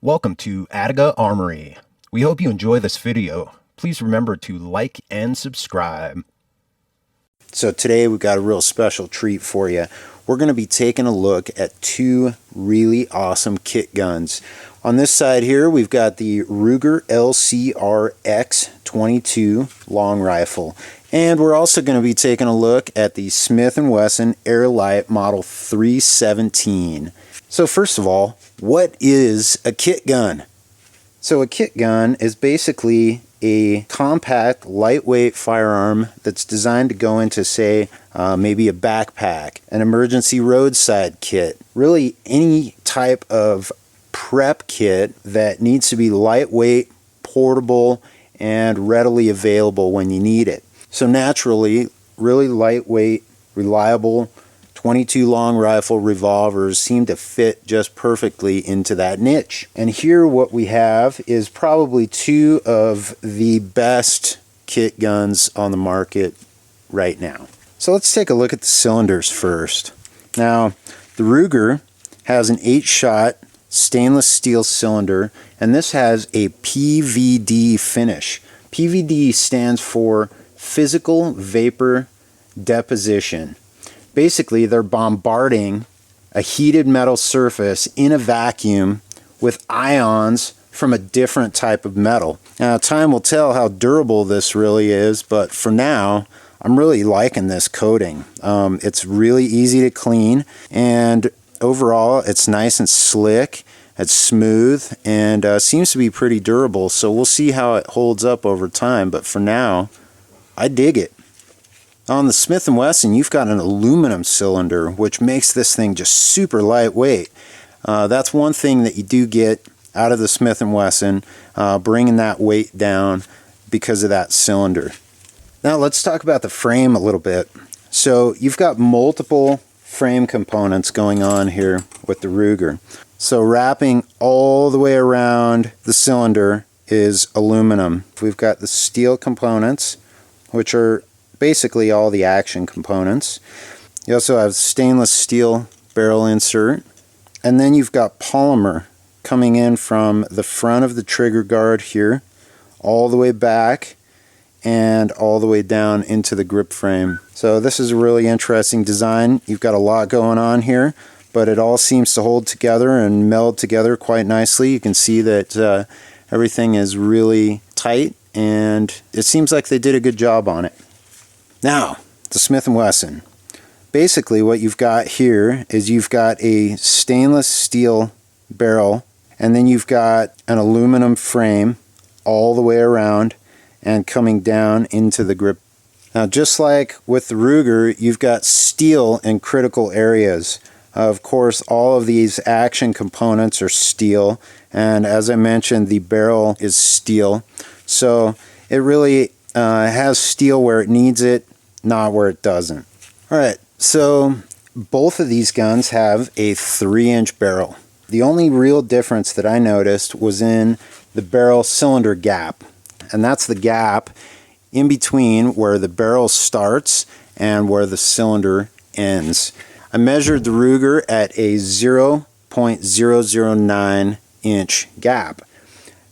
Welcome to Attica Armory. We hope you enjoy this video. Please remember to like and subscribe. So today we've got a real special treat for you. We're going to be taking a look at two really awesome kit guns. On this side here we've got the Ruger LCRx 22 long rifle. And we're also going to be taking a look at the Smith Wesson AirLite model 317. So first of all, what is a kit gun? So a kit gun is basically a compact, lightweight firearm that's designed to go into, say, maybe a backpack, an emergency roadside kit, really any type of prep kit that needs to be lightweight, portable, and readily available when you need it. So naturally, really lightweight, reliable 22 long rifle revolvers seem to fit just perfectly into that niche. And here what we have is probably two of the best kit guns on the market right now. So let's take a look at the cylinders first. Now, the Ruger has an 8-shot stainless steel cylinder, and this has a PVD finish. PVD stands for physical vapor deposition. Basically, they're bombarding a heated metal surface in a vacuum with ions from a different type of metal. Now, time will tell how durable this really is, but for now, I'm really liking this coating. It's really easy to clean, and overall, it's nice and slick. It's smooth, and seems to be pretty durable, so we'll see how it holds up over time, but for now, I dig it. On the Smith & Wesson, you've got an aluminum cylinder, which makes this thing just super lightweight. That's one thing that you do get out of the Smith & Wesson, bringing that weight down because of that cylinder. Now let's talk about the frame a little bit. So you've got multiple frame components going on here with the Ruger. So wrapping all the way around the cylinder is aluminum. We've got the steel components, which are basically all the action components. You also have stainless steel barrel insert, and then you've got polymer coming in from the front of the trigger guard here all the way back and all the way down into the grip frame. So this is a really interesting design. You've got a lot going on here, but it all seems to hold together and meld together quite nicely. You can see that everything is really tight, and it seems like they did a good job on it. Now, the Smith & Wesson. Basically what you've got here is you've got a stainless steel barrel, and then you've got an aluminum frame all the way around and coming down into the grip. Now, just like with the Ruger, you've got steel in critical areas. Of course, all of these action components are steel, and as I mentioned, the barrel is steel. So it really has steel where it needs it, not where it doesn't. Alright, so both of these guns have a 3-inch barrel. The only real difference that I noticed was in the barrel cylinder gap, and that's the gap in between where the barrel starts and where the cylinder ends. I measured the Ruger at a 0.009 inch gap,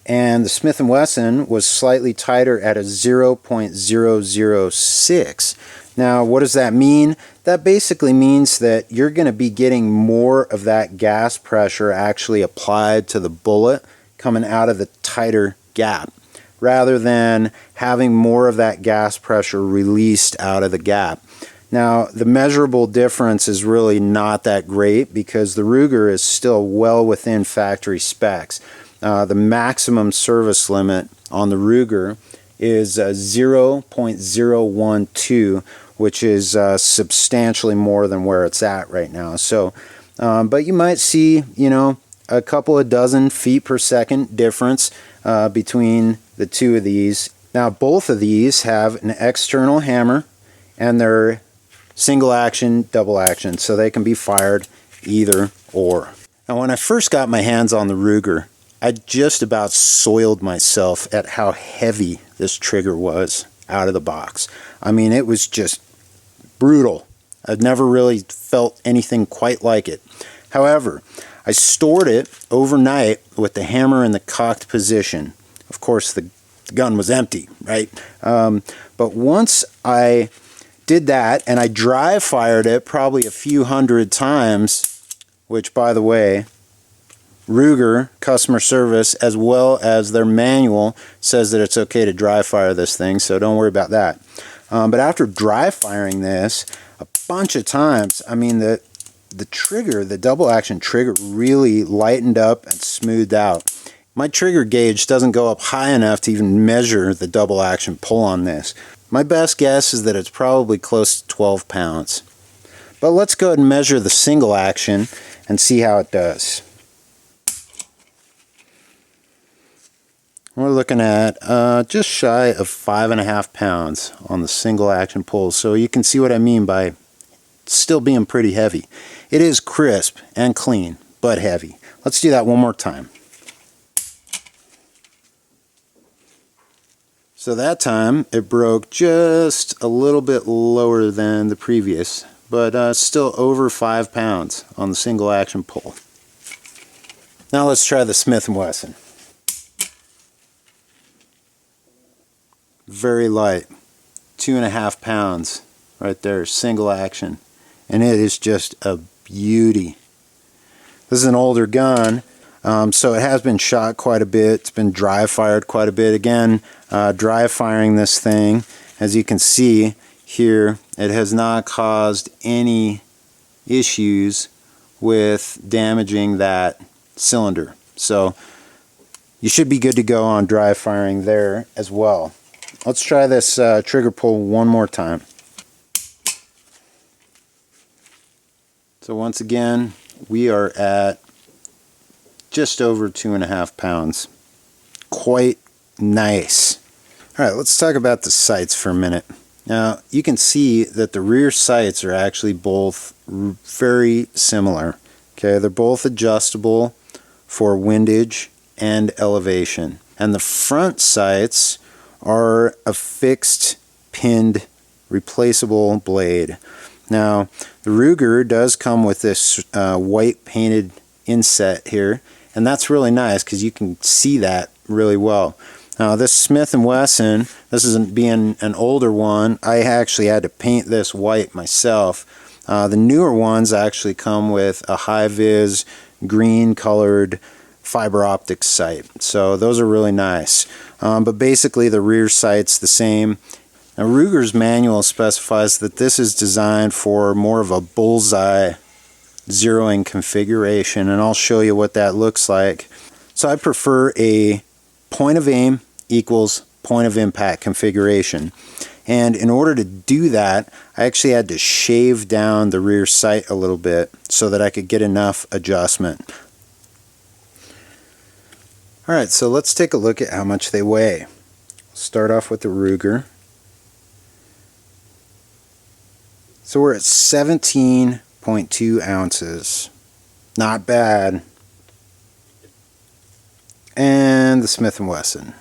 and the Smith & Wesson was slightly tighter at a 0.006. Now, what does that mean? That basically means that you're going to be getting more of that gas pressure actually applied to the bullet coming out of the tighter gap, rather than having more of that gas pressure released out of the gap. Now, the measurable difference is really not that great because the Ruger is still well within factory specs. The maximum service limit on the Ruger is 0.012, which is substantially more than where it's at right now. So, but you might see, you know, a couple of dozen feet per second difference between the two of these. Now, both of these have an external hammer, and they're single action, double action, so they can be fired either or. Now, when I first got my hands on the Ruger, I just about soiled myself at how heavy this trigger was out of the box. I mean, it was just brutal. I've never really felt anything quite like it. However, I stored it overnight with the hammer in the cocked position. Of course, the gun was empty, right? But once I did that and I dry fired it probably a few hundred times, which, by the way, Ruger customer service as well as their manual says that it's okay to dry fire this thing, so don't worry about that. But after dry firing this a bunch of times, I mean, the trigger, the double action trigger, really lightened up and smoothed out. My trigger gauge doesn't go up high enough to even measure the double action pull on this. My best guess is that it's probably close to 12 pounds. But let's go ahead and measure the single action and see how it does. We're looking at just shy of 5.5 pounds on the single action pull. So you can see what I mean by still being pretty heavy. It is crisp and clean, but heavy. Let's do that one more time. So that time it broke just a little bit lower than the previous, but still over 5 pounds on the single action pull. Now let's try the Smith Wesson. Very light, 2.5 pounds right there, single action, and it is just a beauty. This is an older gun, so it has been shot quite a bit. It's been dry fired quite a bit. Again, dry firing this thing, as you can see here, it has not caused any issues with damaging that cylinder. So you should be good to go on dry firing there as well. Let's try this trigger pull one more time. So once again, we are at just over 2.5 pounds. Quite nice. Alright, let's talk about the sights for a minute. Now, you can see that the rear sights are actually both very similar. Okay, they're both adjustable for windage and elevation. And the front sights are a fixed, pinned, replaceable blade. Now, the Ruger does come with this white painted inset here, and that's really nice because you can see that really well. Now, this Smith & Wesson, this isn't being an older one, I actually had to paint this white myself. The newer ones actually come with a high-vis, green-colored fiber optic sight, so those are really nice. But basically the rear sight's the same. Now, Ruger's manual specifies that this is designed for more of a bullseye zeroing configuration, and I'll show you what that looks like. So I prefer a point of aim equals point of impact configuration, and in order to do that I actually had to shave down the rear sight a little bit so that I could get enough adjustment. Alright, so let's take a look at how much they weigh. Start off with the Ruger. So we're at 17.2 ounces. Not bad. And the Smith & Wesson.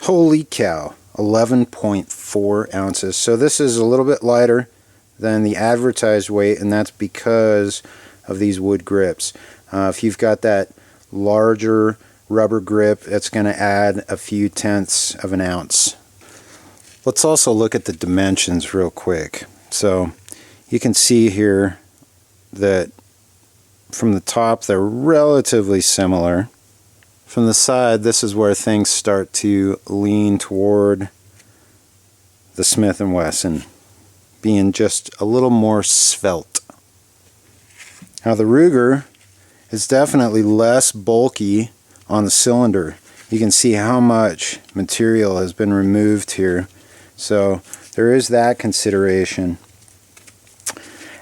Holy cow, 11.4 ounces. So this is a little bit lighter than the advertised weight, and that's because of these wood grips. If you've got that larger rubber grip, it's going to add a few tenths of an ounce. Let's also look at the dimensions real quick. So you can see here that from the top they're relatively similar. From the side, this is where things start to lean toward the Smith & Wesson, being just a little more svelte. Now the Ruger is definitely less bulky on the cylinder. You can see how much material has been removed here. So there is that consideration.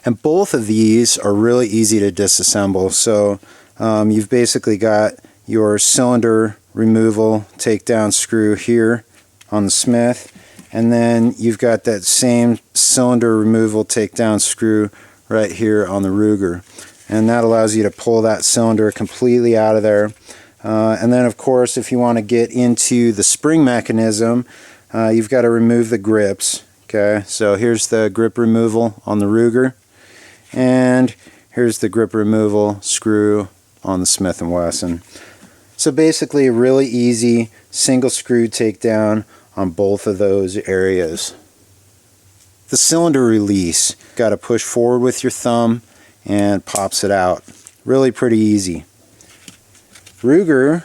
And both of these are really easy to disassemble. So you've basically got your cylinder removal takedown screw here on the Smith, and then you've got that same cylinder removal takedown screw right here on the Ruger, and that allows you to pull that cylinder completely out of there. And then of course, if you want to get into the spring mechanism, you've got to remove the grips. Okay, so here's the grip removal on the Ruger, and Here's the grip removal screw on the Smith & Wesson. So basically a really easy single screw takedown on both of those areas. The cylinder release, got to push forward with your thumb and pops it out. Really pretty easy. Ruger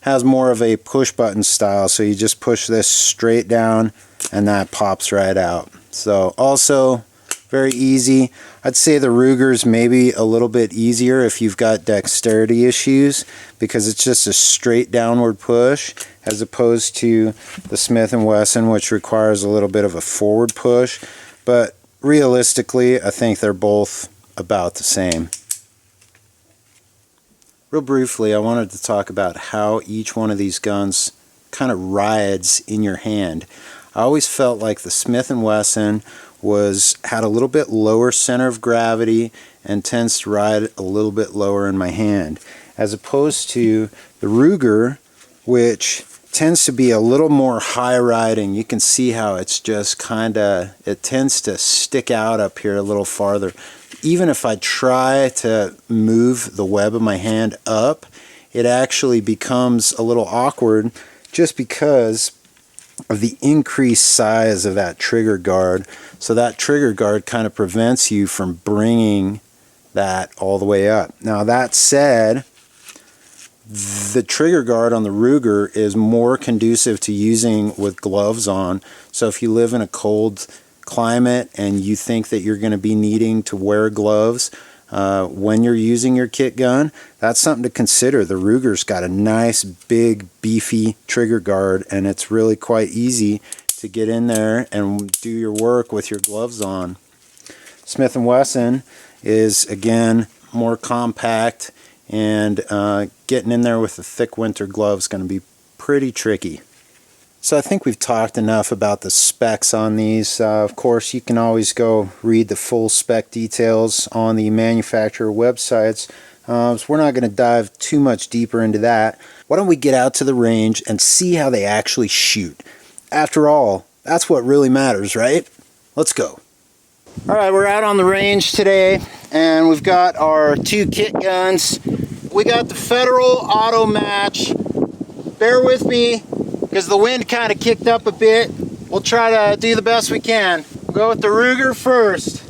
has more of a push button style, so you just push this straight down and that pops right out. So also very easy. I'd say the Ruger's maybe a little bit easier if you've got dexterity issues, because it's just a straight downward push, as opposed to the Smith & Wesson, which requires a little bit of a forward push. But realistically, I think they're both about the same. Real briefly, I wanted to talk about how each one of these guns kind of rides in your hand. I always felt like the Smith & Wesson had a little bit lower center of gravity and tends to ride a little bit lower in my hand, as opposed to the Ruger, which tends to be a little more high riding. You can see how it's just it tends to stick out up here a little farther. Even if I try to move the web of my hand up, it actually becomes a little awkward just because of the increased size of that trigger guard. So that trigger guard kind of prevents you from bringing that all the way up. Now that said, the trigger guard on the Ruger is more conducive to using with gloves on. So if you live in a cold climate and you think that you're going to be needing to wear gloves when you're using your kit gun, that's something to consider. The Ruger's got a nice big beefy trigger guard, and it's really quite easy to get in there and do your work with your gloves on. Smith & Wesson is again more compact, and getting in there with the thick winter gloves is going to be pretty tricky. So I think we've talked enough about the specs on these. Of course, you can always go read the full spec details on the manufacturer websites. So we're not going to dive too much deeper into that. Why don't we get out to the range and see how they actually shoot? After all, that's what really matters, right? Let's go. All right, we're out on the range today, and we've got our two kit guns. We got the Federal Auto Match. Bear with me, because the wind kind of kicked up a bit. We'll try to do the best we can. We'll go with the Ruger first.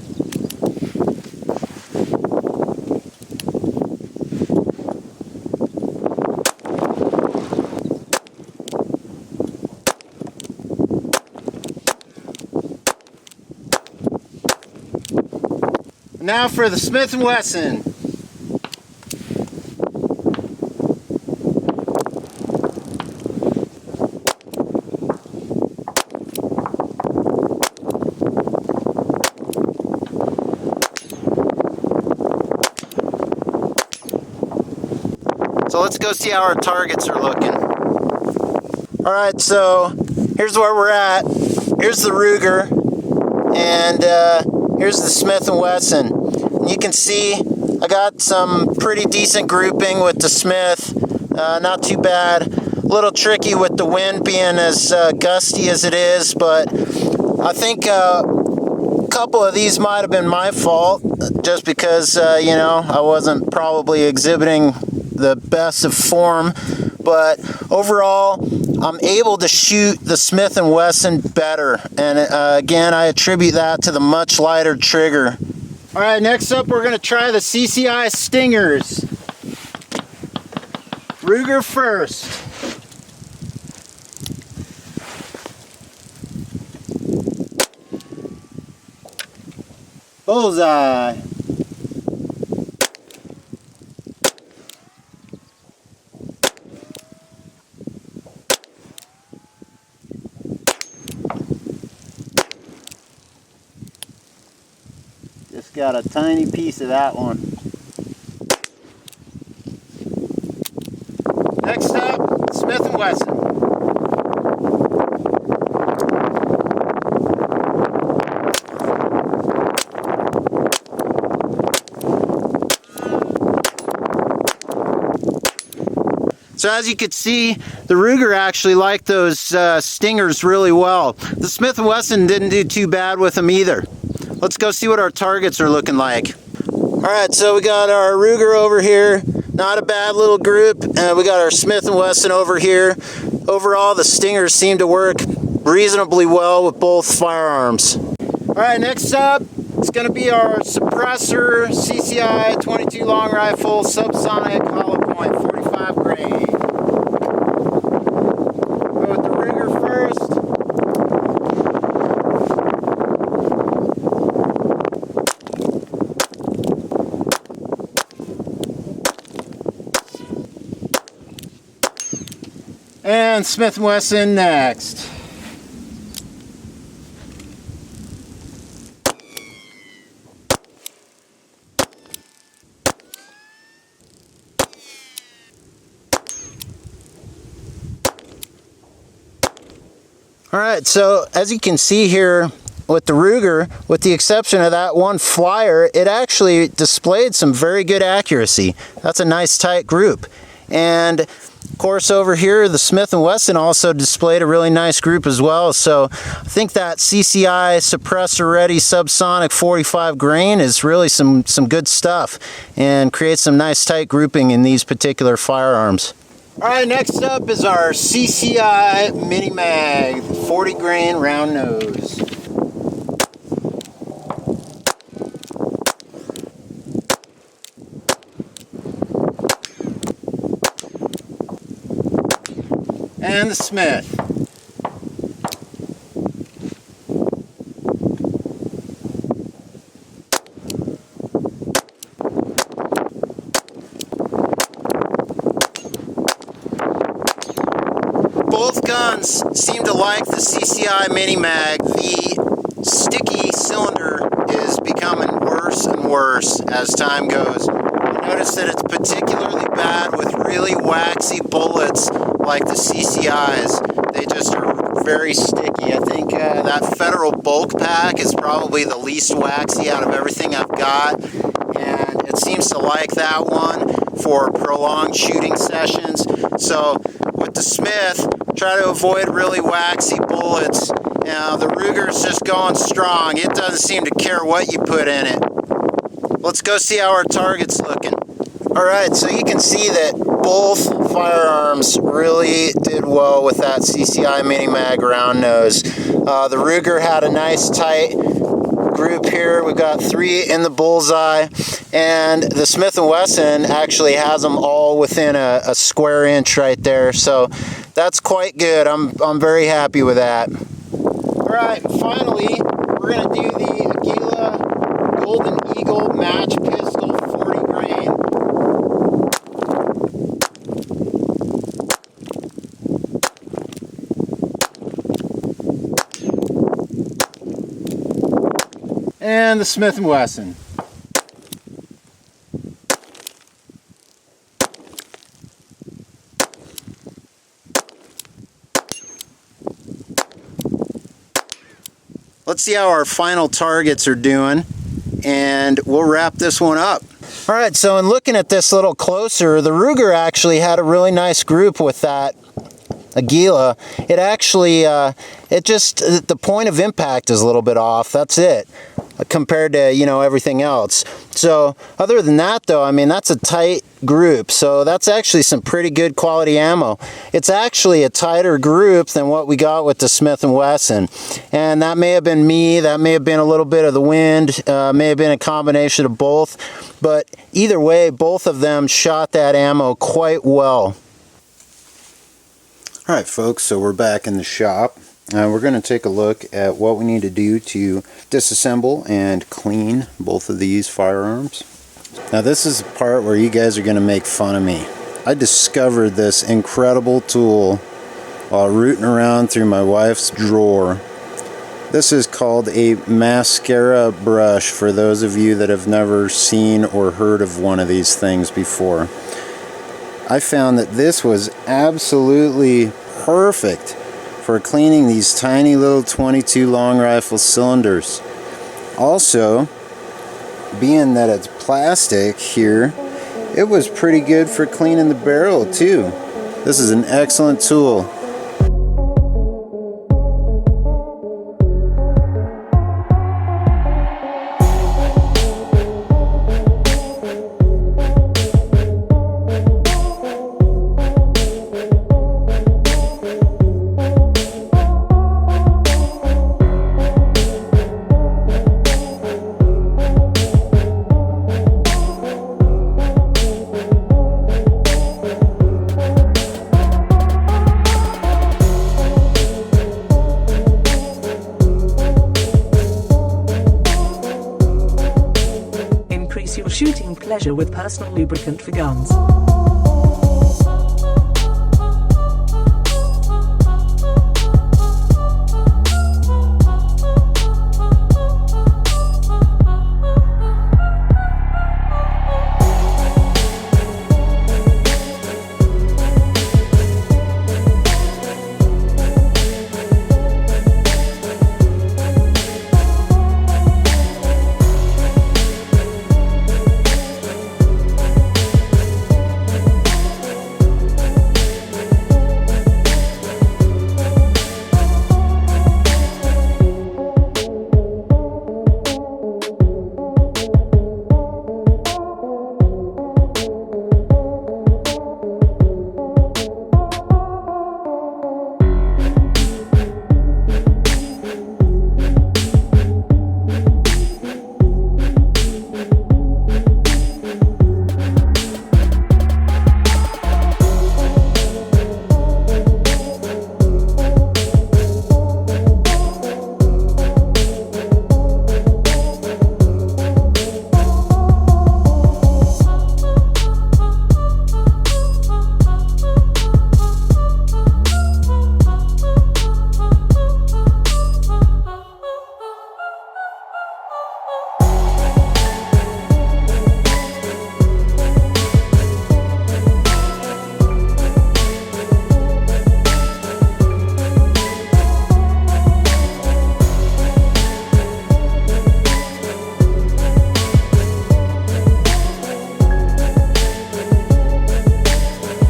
Now for the Smith & Wesson. So let's go see how our targets are looking. Alright, so here's where we're at. Here's the Ruger, and here's the Smith & Wesson. And you can see I got some pretty decent grouping with the Smith. Not too bad. A little tricky with the wind being as gusty as it is, but I think a couple of these might have been my fault, just because, you know, I wasn't probably exhibiting the best of form. But overall, I'm able to shoot the Smith & Wesson better, and again, I attribute that to the much lighter trigger. Alright, next up we're going to try the CCI Stingers. Ruger first. Bullseye. Just got a tiny piece of that one. Next up, Smith & Wesson. So as you can see, the Ruger actually liked those stingers really well. The Smith & Wesson didn't do too bad with them either. Let's go see what our targets are looking like. Alright, so we got our Ruger over here. Not a bad little group. We got our Smith Wesson over here. Overall, the stingers seem to work reasonably well with both firearms. Alright, next up, it's going to be our suppressor CCI 22 long rifle subsonic hollow point 45 grain. Go with the Ruger first. And Smith Wesson next. Alright, so as you can see here with the Ruger, with the exception of that one flyer, it actually displayed some very good accuracy. That's a nice tight group. And of course over here the Smith & Wesson also displayed a really nice group as well. So I think that CCI suppressor ready subsonic 45 grain is really some good stuff and creates some nice tight grouping in these particular firearms. Alright, next up is our CCI Mini Mag 40 grain round nose. And the Smith. Both guns seem to like the CCI Mini Mag. The sticky cylinder is becoming worse and worse as time goes. I noticed that it's particularly bad with really waxy bullets like the CCIs. They just are very sticky. I think that Federal bulk pack is probably the least waxy out of everything I've got, and it seems to like that one for prolonged shooting sessions. So with the Smith, try to avoid really waxy bullets. Now the Ruger's just going strong. It doesn't seem to care what you put in it. Let's go see how our target's looking. Alright, so you can see that both firearms really did well with that CCI Mini Mag round nose. The Ruger had a nice tight group here. We've got 3 in the bullseye, and the Smith & Wesson actually has them all within a square inch right there. So that's quite good. I'm very happy with that. Alright, finally, we're going to do the Aguila Golden Eagle Match Pistol 40 grain. And the Smith & Wesson. Let's see how our final targets are doing, and we'll wrap this one up. Alright, so in looking at this a little closer, the Ruger actually had a really nice group with that Aguila. It actually, the point of impact is a little bit off, that's it, compared to, everything else. So, other than that though, I mean, that's a tight group, so that's actually some pretty good quality ammo. It's actually a tighter group than what we got with the Smith & Wesson, and that may have been me, that may have been a little bit of the wind, may have been a combination of both, but either way, both of them shot that ammo quite well. Alright folks, so we're back in the shop. We're going to take a look at what we need to do to disassemble and clean both of these firearms. Now this is the part where you guys are going to make fun of me. I discovered this incredible tool while rooting around through my wife's drawer. This is called a mascara brush, for those of you that have never seen or heard of one of these things before. I found that this was absolutely perfect for cleaning these tiny little 22 long rifle cylinders. Also, being that it's plastic here, it was pretty good for cleaning the barrel too. This is an excellent tool. pleasure with personal lubricant for guns.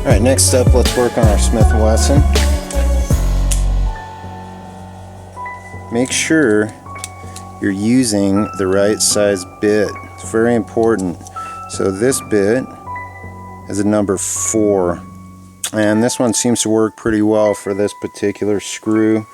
Alright, next up, let's work on our Smith Wesson. Make sure you're using the right size bit. It's very important. So this bit is a number 4, and this one seems to work pretty well for this particular screw.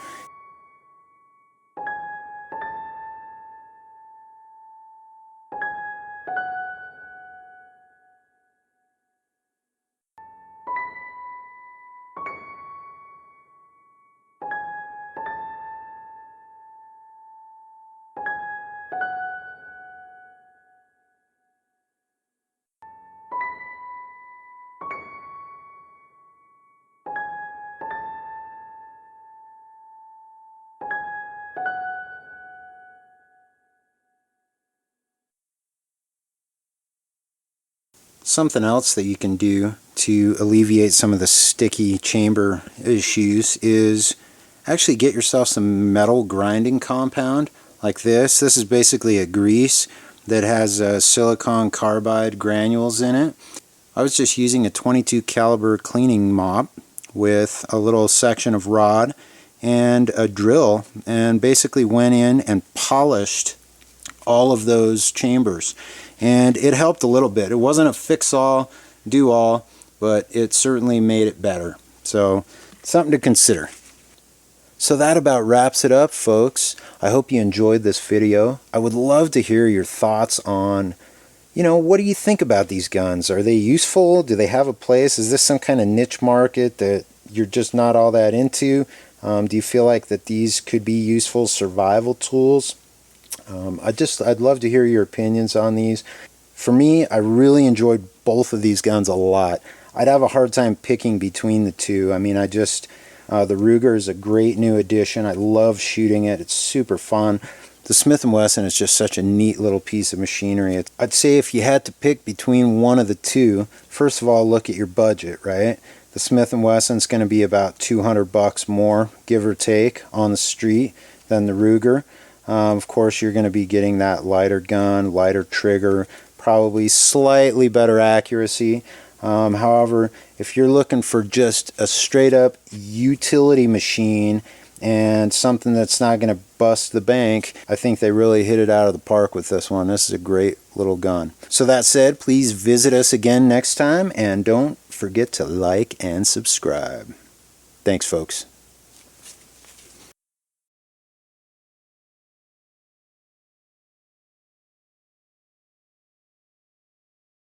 Something else that you can do to alleviate some of the sticky chamber issues is actually get yourself some metal grinding compound like this. This is basically a grease that has silicon carbide granules in it. I was just using a 22 caliber cleaning mop with a little section of rod and a drill, and basically went in and polished all of those chambers, and it helped a little bit. It wasn't a fix-all, do-all, but it certainly made it better. So something to consider. So that about wraps it up, folks. I hope you enjoyed this video. I would love to hear your thoughts on, what do you think about these guns? Are they useful? Do they have a place? Is this some kind of niche market that you're just not all that into? Do you feel like that these could be useful survival tools? I'd love to hear your opinions on these. For me, I really enjoyed both of these guns a lot. I'd have a hard time picking between the two. I mean, the Ruger is a great new addition. I love shooting it. It's super fun. The Smith & Wesson is just such a neat little piece of machinery. I'd say if you had to pick between one of the two, first of all, look at your budget, right? The Smith & Wesson's going to be about $200 more, give or take, on the street than the Ruger. Of course, you're going to be getting that lighter gun, lighter trigger, probably slightly better accuracy. However, if you're looking for just a straight up utility machine and something that's not going to bust the bank, I think they really hit it out of the park with this one. This is a great little gun. So that said, please visit us again next time, and don't forget to like and subscribe. Thanks, folks.